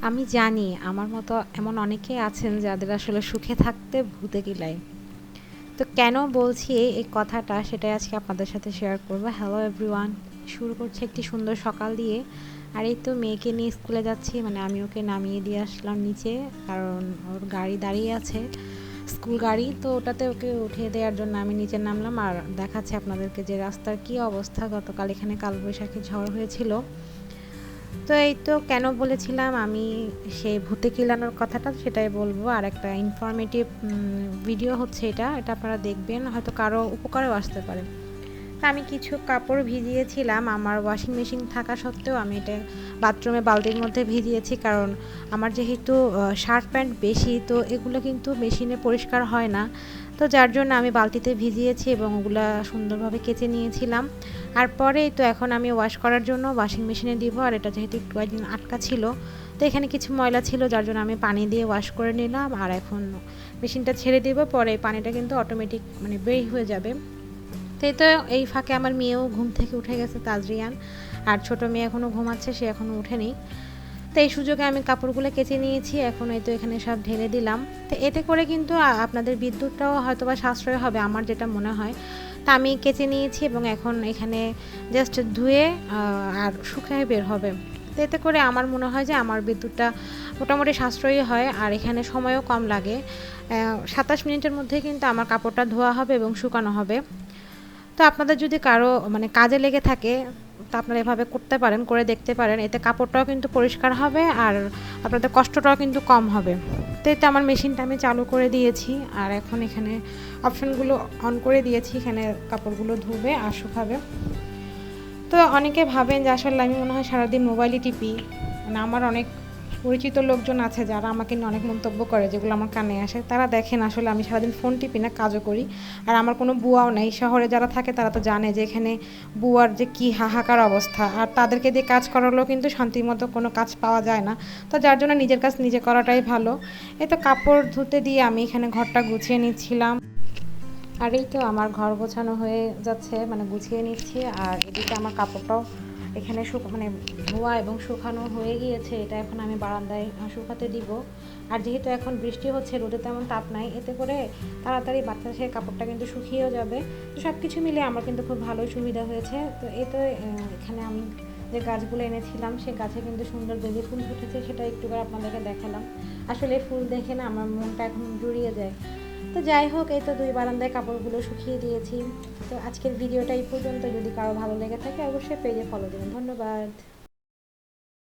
আমি জানি আমার মতো এমন অনেকেই আছেন যাদের আসলে সুখে থাকতে ভূতে কিলায়। তো কেন বলছি এই কথাটা সেটাই আজকে আপনাদের সাথে শেয়ার করব। হ্যালো এভরিওয়ান, শুরু করছি একটি সুন্দর সকাল দিয়ে। আর এই তো মেয়েকে নিয়ে স্কুলে যাচ্ছি, মানে আমি ওকে নামিয়ে দিয়ে আসলাম নিচে, কারণ ওর গাড়ি দাঁড়িয়ে আছে, স্কুল গাড়ি। তো ওটাতে ওকে উঠিয়ে দেওয়ার জন্য আমি নিচে নামলাম। আর দেখাচ্ছি আপনাদেরকে যে রাস্তার কী অবস্থা। গতকাল এখানে কালবৈশাখী ঝড় হয়েছিল। তো এই তো কেন বলেছিলাম আমি সেই ভূতে কিলানোর কথাটা, সেটাই বলবো। আর একটা ইনফরমেটিভ ভিডিও হচ্ছে এটা, আপনারা দেখবেন, হয়তো কারো উপকারেও আসতে পারে। তা আমি কিছু কাপড় ভিজিয়েছিলাম আমার ওয়াশিং মেশিন থাকা সত্ত্বেও আমি এটা বাথরুমে বালতির মধ্যে ভিজিয়েছি, কারণ আমার যেহেতু শার্ট প্যান্ট বেশি, তো এগুলো কিন্তু মেশিনে পরিষ্কার হয় না। তো যার জন্য আমি বালতিতে ভিজিয়েছি এবং ওগুলা সুন্দরভাবে কেচে নিয়েছিলাম। আর পরেই তো এখন আমি ওয়াশ করার জন্য ওয়াশিং মেশিনে দিব। আর এটা যেহেতু একটু একদিন আটকা ছিল, তো এখানে কিছু ময়লা ছিল, যার জন্য আমি পানি দিয়ে ওয়াশ করে নিলাম। আর এখন মেশিনটা ছেড়ে দিব, পরে পানিটা কিন্তু অটোমেটিক মানে বের হয়ে যাবে। তো এই ফাঁকে আমার মেয়েও ঘুম থেকে উঠে গেছে, তাজরিয়ান। আর ছোট মেয়ে এখনও ঘুমাচ্ছে, সে এখনও ওঠেনি। তো এই সুযোগে আমি কাপড়গুলো কেচে নিয়েছি, এখন এই তো এখানে সব ঢেলে দিলাম। তো এতে করে কিন্তু আপনাদের বিদ্যুৎটাও হয়তো বা সাশ্রয় হবে, আমার যেটা মনে হয়। তা আমি কেচে নিয়েছি এবং এখন এখানে জাস্ট ধুয়ে আর শুকায় বের হবে। তো এতে করে আমার মনে হয় যে আমার বিদ্যুৎটা মোটামুটি সাশ্রয়ী হয়, আর এখানে সময়ও কম লাগে। 27 মিনিটের মধ্যে কিন্তু আমার কাপড়টা ধোয়া হবে এবং শুকানো হবে। তো আপনাদের যদি কারো মানে কাজে লেগে থাকে, তো আপনারা এভাবে করতে পারেন, করে দেখতে পারেন। এতে কাপড়টাও কিন্তু পরিষ্কার হবে আর আপনাদের কষ্টটাও কিন্তু কম হবে। তো এতে আমার মেশিনটা আমি চালু করে দিয়েছি, আর এখন এখানে অপশনগুলো অন করে দিয়েছি, এখানে কাপড়গুলো ধুবে আর শুকাবে। তো অনেকে ভাবেন যে আসলে আমি মনে হয় সারাদিন মোবাইলই টিপি। মানে আমার অনেক পরিচিত লোকজন আছে যারা আমাকে নিয়ে অনেক মন্তব্য করে, যেগুলো আমার কানে আসে। তারা দেখেন আসলে আমি সারাদিন ফোন টিপি না, কাজও করি। আর আমার কোনো বুয়াও নেই। শহরে যারা থাকে তারা তো জানে যে এখানে বুয়ার যে কী হাহাকার অবস্থা, আর তাদেরকে দিয়ে কাজ করালেও কিন্তু শান্তিমতো কোনো কাজ পাওয়া যায় না। তো যার জন্য নিজের কাজ নিজে করাটাই ভালো। এই তো কাপড় ধুতে দিয়ে আমি এখানে ঘরটা গুছিয়ে নিচ্ছিলাম। আর এই তো আমার ঘর গোছানো হয়ে যাচ্ছে, মানে গুছিয়ে নিচ্ছি। আর এদিকে আমার কাপড়টাও এখানে মানে ধোয়া এবং শুকানো হয়ে গিয়েছে। এটা এখন আমি বারান্দায় শুকাতে দিব। আর যেহেতু এখন বৃষ্টি হচ্ছে, রোদে তেমন তাপ নাই, এতে করে তাড়াতাড়ি বাতাসে কাপড়টা কিন্তু শুকিয়েও যাবে। তো সব কিছু মিলে আমার কিন্তু খুব ভালোই সুবিধা হয়েছে। তো এতে এখানে আমি যে গাছগুলো এনেছিলাম, সে গাছে কিন্তু সুন্দর বেলি ফুল ফুটেছে, সেটা একটু করে আপনাদেরকে দেখালাম। আসলে ফুল দেখে না আমার মনটা এখন জুড়িয়ে যায়। তো যাই হোক, এই তো 2 বারান্দায় কাপড়গুলো শুকিয়ে দিয়েছি। তো আজকের ভিডিওটা এই পর্যন্ত। যদি কারো ভালো লেগে থাকে অবশ্যই পেজে ফলো দেবেন। ধন্যবাদ।